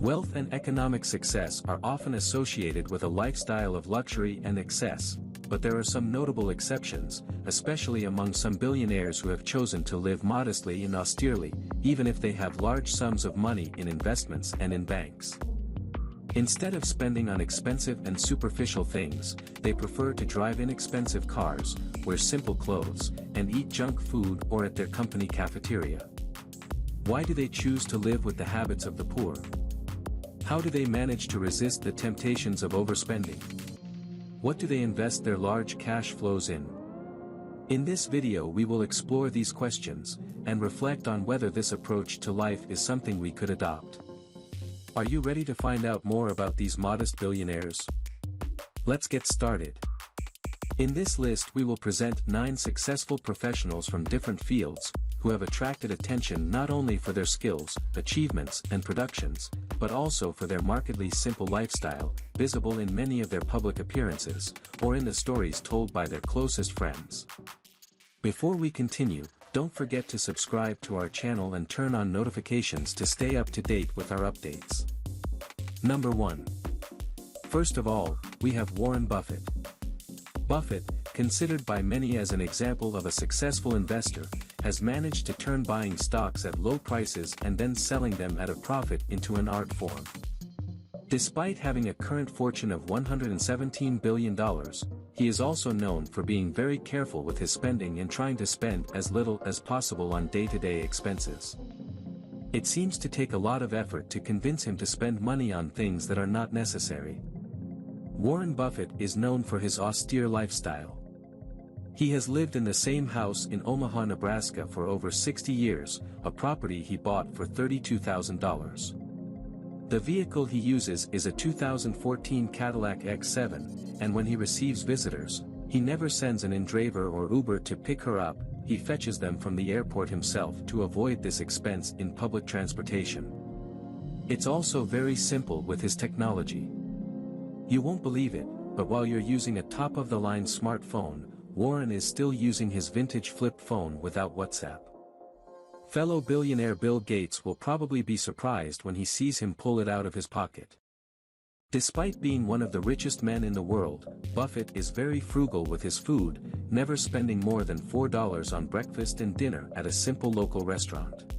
Wealth and economic success are often associated with a lifestyle of luxury and excess, but there are some notable exceptions, especially among some billionaires who have chosen to live modestly and austerely, even if they have large sums of money in investments and in banks. Instead of spending on expensive and superficial things, they prefer to drive inexpensive cars, wear simple clothes, and eat junk food or at their company cafeteria. Why do they choose to live with the habits of the poor? How do they manage to resist the temptations of overspending? What do they invest their large cash flows in? In this video we will explore these questions, and reflect on whether this approach to life is something we could adopt. Are you ready to find out more about these modest billionaires? Let's get started. In this list we will present 9 successful professionals from different fields, who have attracted attention not only for their skills, achievements and productions, but also for their markedly simple lifestyle, visible in many of their public appearances, or in the stories told by their closest friends. Before we continue, don't forget to subscribe to our channel and turn on notifications to stay up to date with our updates. Number 1. First of all, we have Warren Buffett. Buffett, considered by many as an example of a successful investor, has managed to turn buying stocks at low prices and then selling them at a profit into an art form. Despite having a current fortune of $117 billion, he is also known for being very careful with his spending and trying to spend as little as possible on day-to-day expenses. It seems to take a lot of effort to convince him to spend money on things that are not necessary. Warren Buffett is known for his austere lifestyle. He has lived in the same house in Omaha, Nebraska for over 60 years, a property he bought for $32,000. The vehicle he uses is a 2014 Cadillac X7, and when he receives visitors, he never sends an in-driver or Uber to pick her up, he fetches them from the airport himself to avoid this expense in public transportation. It's also very simple with his technology. You won't believe it, but while you're using a top-of-the-line smartphone, Warren is still using his vintage flip phone without WhatsApp. Fellow billionaire Bill Gates will probably be surprised when he sees him pull it out of his pocket. Despite being one of the richest men in the world, Buffett is very frugal with his food, never spending more than $4 on breakfast and dinner at a simple local restaurant.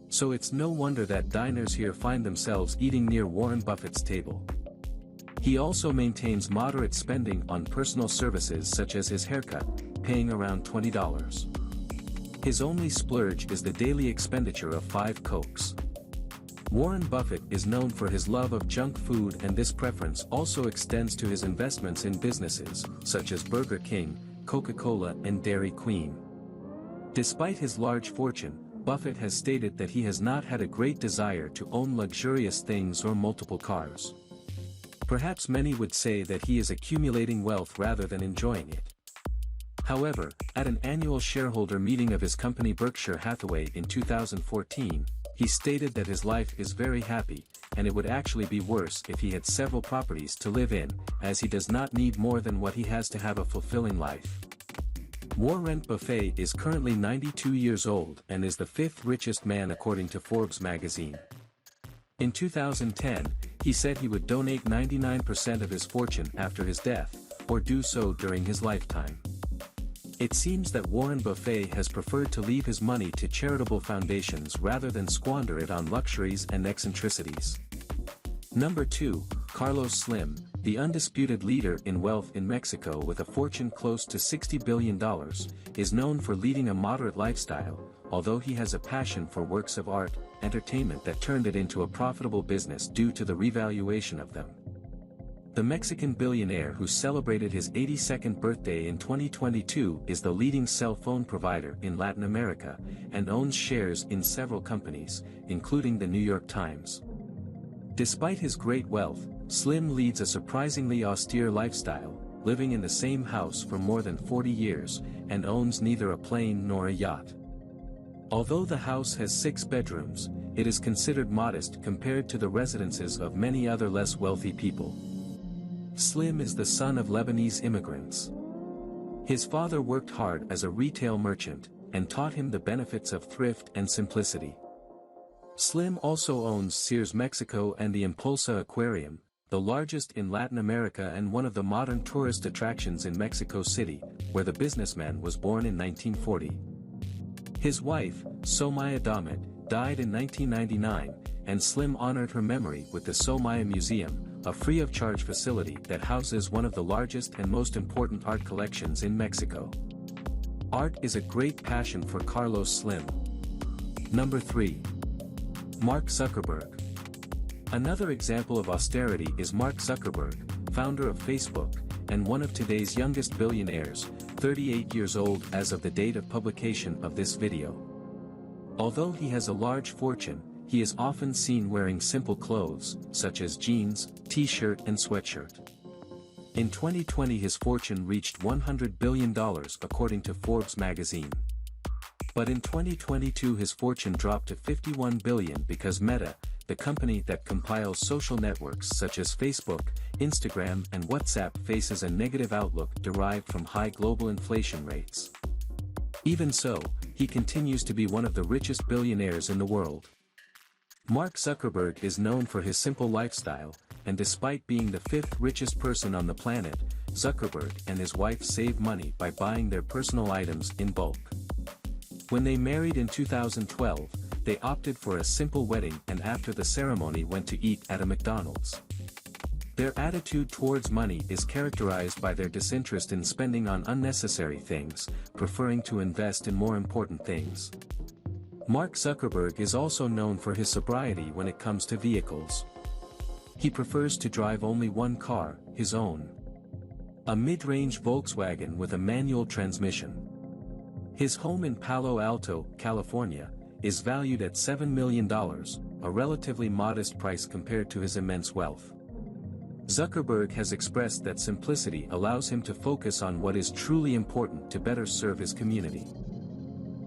So it's no wonder that diners here find themselves eating near Warren Buffett's table. He also maintains moderate spending on personal services such as his haircut, paying around $20. His only splurge is the daily expenditure of 5 Cokes. Warren Buffett is known for his love of junk food, and this preference also extends to his investments in businesses, such as Burger King, Coca-Cola and Dairy Queen. Despite his large fortune, Buffett has stated that he has not had a great desire to own luxurious things or multiple cars. Perhaps many would say that he is accumulating wealth rather than enjoying it. However, at an annual shareholder meeting of his company Berkshire Hathaway in 2014, he stated that his life is very happy, and it would actually be worse if he had several properties to live in, as he does not need more than what he has to have a fulfilling life. Warren Buffett is currently 92 years old and is the 5th richest man according to Forbes magazine. In 2010, he said he would donate 99% of his fortune after his death, or do so during his lifetime. It seems that Warren Buffett has preferred to leave his money to charitable foundations rather than squander it on luxuries and eccentricities. Number 2, Carlos Slim, the undisputed leader in wealth in Mexico with a fortune close to $60 billion, is known for leading a moderate lifestyle, although he has a passion for works of art, entertainment that turned it into a profitable business due to the revaluation of them. The Mexican billionaire who celebrated his 82nd birthday in 2022 is the leading cell phone provider in Latin America, and owns shares in several companies, including the New York Times. Despite his great wealth, Slim leads a surprisingly austere lifestyle, living in the same house for more than 40 years, and owns neither a plane nor a yacht. Although the house has 6 bedrooms, it is considered modest compared to the residences of many other less wealthy people. Slim is the son of Lebanese immigrants. His father worked hard as a retail merchant, and taught him the benefits of thrift and simplicity. Slim also owns Sears Mexico and the Impulsa Aquarium, the largest in Latin America and one of the modern tourist attractions in Mexico City, where the businessman was born in 1940. His wife, Somaya Damet, died in 1999, and Slim honored her memory with the Somaya Museum, a free-of-charge facility that houses one of the largest and most important art collections in Mexico. Art is a great passion for Carlos Slim. Number 3. Mark Zuckerberg. Another example of austerity is Mark Zuckerberg, founder of Facebook, and one of today's youngest billionaires, 38 years old as of the date of publication of this video. Although he has a large fortune, he is often seen wearing simple clothes, such as jeans, t-shirt and sweatshirt. In 2020 his fortune reached $100 billion according to Forbes magazine. But in 2022 his fortune dropped to $51 billion because Meta, the company that compiles social networks such as Facebook, Instagram and WhatsApp faces a negative outlook derived from high global inflation rates. Even so, he continues to be one of the richest billionaires in the world. Mark Zuckerberg is known for his simple lifestyle, and despite being the fifth richest person on the planet, Zuckerberg and his wife save money by buying their personal items in bulk. When they married in 2012, they opted for a simple wedding and after the ceremony went to eat at a McDonald's. Their attitude towards money is characterized by their disinterest in spending on unnecessary things, preferring to invest in more important things. Mark Zuckerberg is also known for his sobriety when it comes to vehicles. He prefers to drive only one car, his own. A mid-range Volkswagen with a manual transmission. His home in Palo Alto, California, is valued at $7 million, a relatively modest price compared to his immense wealth. Zuckerberg has expressed that simplicity allows him to focus on what is truly important to better serve his community.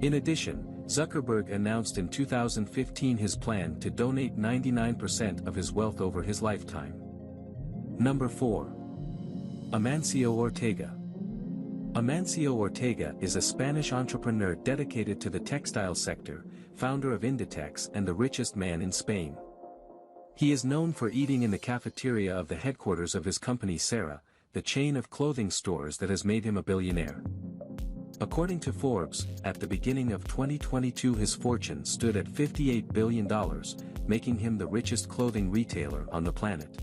In addition, Zuckerberg announced in 2015 his plan to donate 99% of his wealth over his lifetime. Number 4. Amancio Ortega. Amancio Ortega is a Spanish entrepreneur dedicated to the textile sector, founder of Inditex and the richest man in Spain. He is known for eating in the cafeteria of the headquarters of his company Zara, the chain of clothing stores that has made him a billionaire. According to Forbes, at the beginning of 2022 his fortune stood at $58 billion, making him the richest clothing retailer on the planet.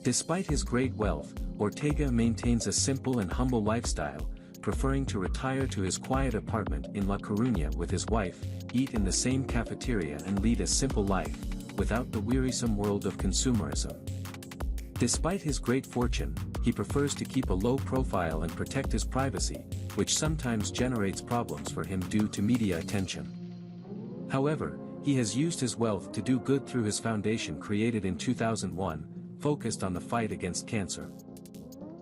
Despite his great wealth, Ortega maintains a simple and humble lifestyle, preferring to retire to his quiet apartment in La Coruña with his wife, eat in the same cafeteria and lead a simple life, without the wearisome world of consumerism. Despite his great fortune, he prefers to keep a low profile and protect his privacy, which sometimes generates problems for him due to media attention. However, he has used his wealth to do good through his foundation created in 2001, focused on the fight against cancer.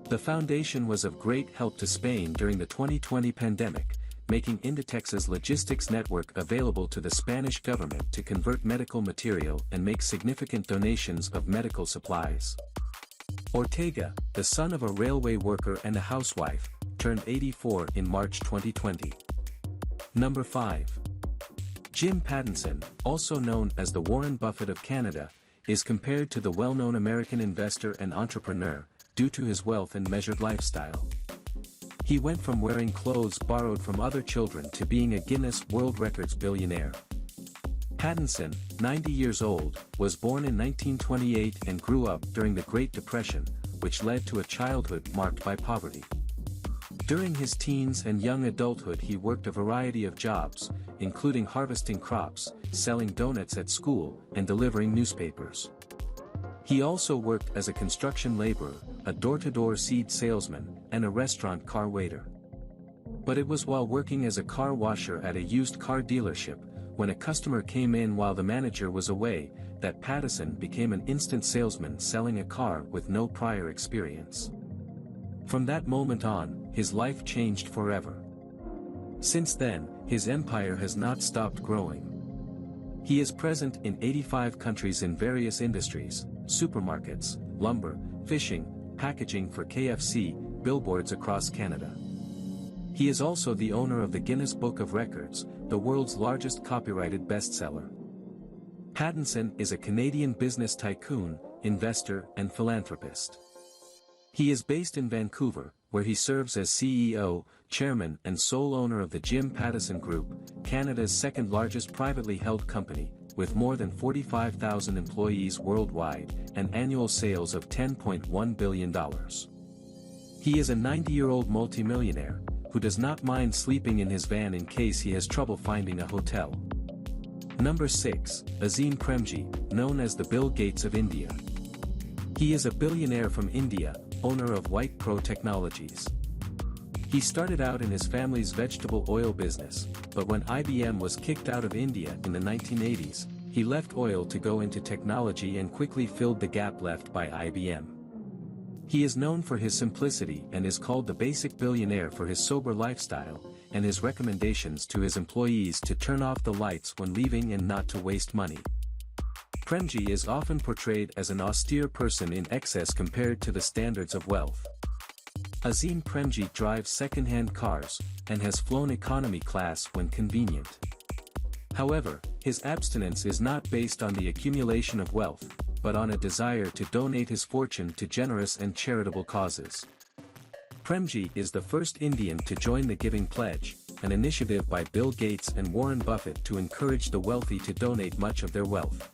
The foundation was of great help to Spain during the 2020 pandemic, making Inditex's logistics network available to the Spanish government to convert medical material and make significant donations of medical supplies. Ortega, the son of a railway worker and a housewife, turned 84 in March 2020. Number 5. Jim Patterson, also known as the Warren Buffett of Canada, is compared to the well-known American investor and entrepreneur, due to his wealth and measured lifestyle. He went from wearing clothes borrowed from other children to being a Guinness World Records billionaire. Patterson, 90 years old, was born in 1928 and grew up during the Great Depression, which led to a childhood marked by poverty. During his teens and young adulthood he worked a variety of jobs, including harvesting crops, selling donuts at school, and delivering newspapers. He also worked as a construction laborer, a door-to-door seed salesman, and a restaurant car waiter. But it was while working as a car washer at a used car dealership, when a customer came in while the manager was away, that Patterson became an instant salesman selling a car with no prior experience. From that moment on, his life changed forever. Since then, his empire has not stopped growing. He is present in 85 countries in various industries, supermarkets, lumber, fishing, packaging for KFC, billboards across Canada. He is also the owner of the Guinness Book of Records, the world's largest copyrighted bestseller. Patterson is a Canadian business tycoon, investor and philanthropist. He is based in Vancouver, where he serves as CEO, chairman and sole owner of the Jim Patterson Group, Canada's second-largest privately held company, with more than 45,000 employees worldwide, and annual sales of $10.1 billion. He is a 90-year-old multimillionaire, who does not mind sleeping in his van in case he has trouble finding a hotel. Number 6, Azim Premji, known as the Bill Gates of India. He is a billionaire from India, owner of White Pro Technologies. He started out in his family's vegetable oil business, but when IBM was kicked out of India in the 1980s, he left oil to go into technology and quickly filled the gap left by IBM. He is known for his simplicity and is called the basic billionaire for his sober lifestyle, and his recommendations to his employees to turn off the lights when leaving and not to waste money. Premji is often portrayed as an austere person in excess compared to the standards of wealth. Azim Premji drives second-hand cars, and has flown economy class when convenient. However, his abstinence is not based on the accumulation of wealth, but on a desire to donate his fortune to generous and charitable causes. Premji is the first Indian to join the Giving Pledge, an initiative by Bill Gates and Warren Buffett to encourage the wealthy to donate much of their wealth.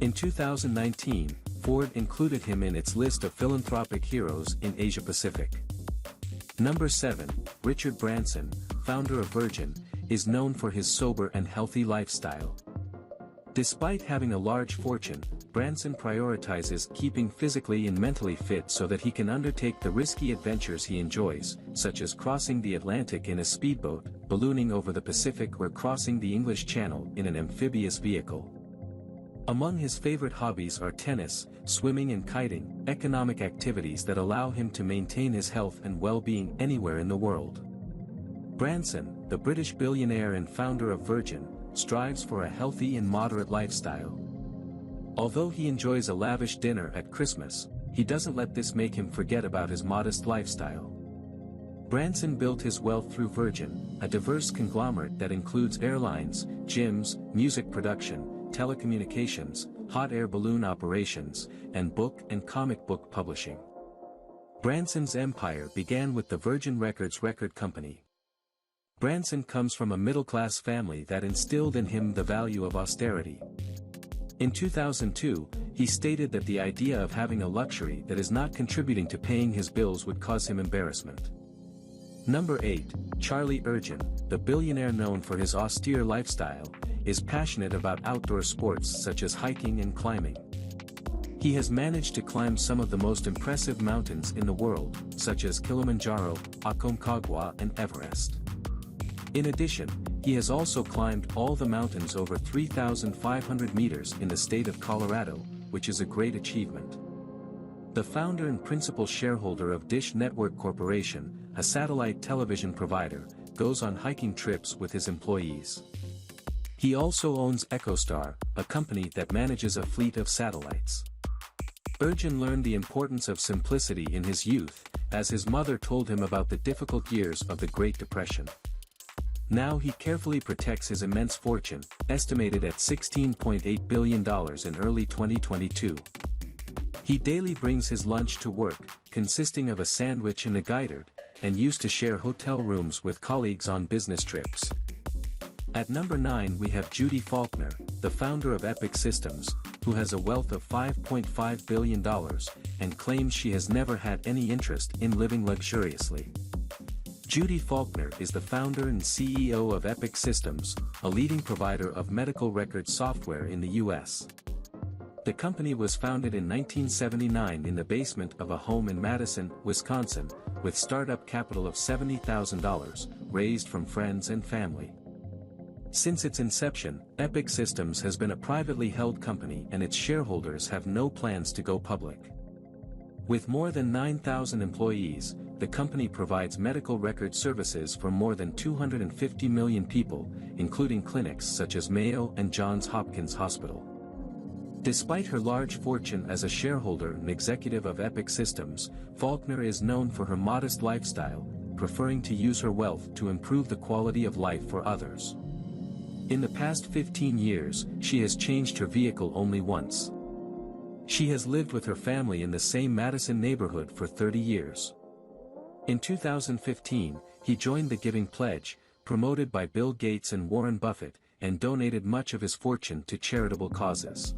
In 2019, Ford included him in its list of philanthropic heroes in Asia-Pacific. Number 7, Richard Branson, founder of Ergen, is known for his sober and healthy lifestyle. Despite having a large fortune, Branson prioritizes keeping physically and mentally fit so that he can undertake the risky adventures he enjoys, such as crossing the Atlantic in a speedboat, ballooning over the Pacific or crossing the English Channel in an amphibious vehicle. Among his favorite hobbies are tennis, swimming and kiting, economic activities that allow him to maintain his health and well-being anywhere in the world. Branson, the British billionaire and founder of Virgin, strives for a healthy and moderate lifestyle. Although he enjoys a lavish dinner at Christmas, he doesn't let this make him forget about his modest lifestyle. Branson built his wealth through Virgin, a diverse conglomerate that includes airlines, gyms, music production, telecommunications, hot air balloon operations, and book and comic book publishing. Branson's empire began with the Virgin Records record company. Branson comes from a middle-class family that instilled in him the value of austerity. In 2002, he stated that the idea of having a luxury that is not contributing to paying his bills would cause him embarrassment. Number 8, Charlie Ergen, the billionaire known for his austere lifestyle, is passionate about outdoor sports such as hiking and climbing. He has managed to climb some of the most impressive mountains in the world, such as Kilimanjaro, Aconcagua and Everest. In addition, he has also climbed all the mountains over 3,500 meters in the state of Colorado, which is a great achievement. The founder and principal shareholder of Dish Network Corporation, a satellite television provider, goes on hiking trips with his employees. He also owns EchoStar, a company that manages a fleet of satellites. Ergen learned the importance of simplicity in his youth, as his mother told him about the difficult years of the Great Depression. Now he carefully protects his immense fortune, estimated at $16.8 billion in early 2022. He daily brings his lunch to work, consisting of a sandwich and a guidard, and used to share hotel rooms with colleagues on business trips. At number 9 we have Judy Faulkner, the founder of Epic Systems, who has a wealth of $5.5 billion, and claims she has never had any interest in living luxuriously. Judy Faulkner is the founder and CEO of Epic Systems, a leading provider of medical record software in the U.S. The company was founded in 1979 in the basement of a home in Madison, Wisconsin, with startup capital of $70,000, raised from friends and family. Since its inception, Epic Systems has been a privately held company and its shareholders have no plans to go public. With more than 9,000 employees, the company provides medical record services for more than 250 million people, including clinics such as Mayo and Johns Hopkins Hospital. Despite her large fortune as a shareholder and executive of Epic Systems, Faulkner is known for her modest lifestyle, preferring to use her wealth to improve the quality of life for others. In the past 15 years, she has changed her vehicle only once. She has lived with her family in the same Madison neighborhood for 30 years. In 2015, he joined the Giving Pledge, promoted by Bill Gates and Warren Buffett, and donated much of his fortune to charitable causes.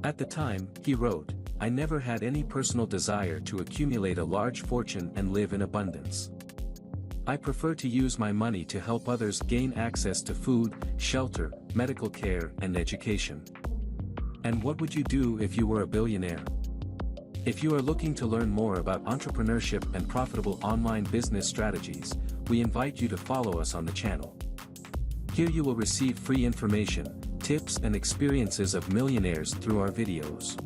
At the time, he wrote, "I never had any personal desire to accumulate a large fortune and live in abundance. I prefer to use my money to help others gain access to food, shelter, medical care, and education." And what would you do if you were a billionaire? If you are looking to learn more about entrepreneurship and profitable online business strategies, we invite you to follow us on the channel. Here you will receive free information, tips and experiences of millionaires through our videos.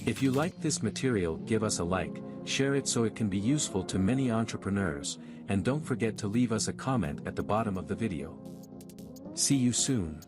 If you like this material, give us a like, share it so it can be useful to many entrepreneurs, and don't forget to leave us a comment at the bottom of the video. See you soon.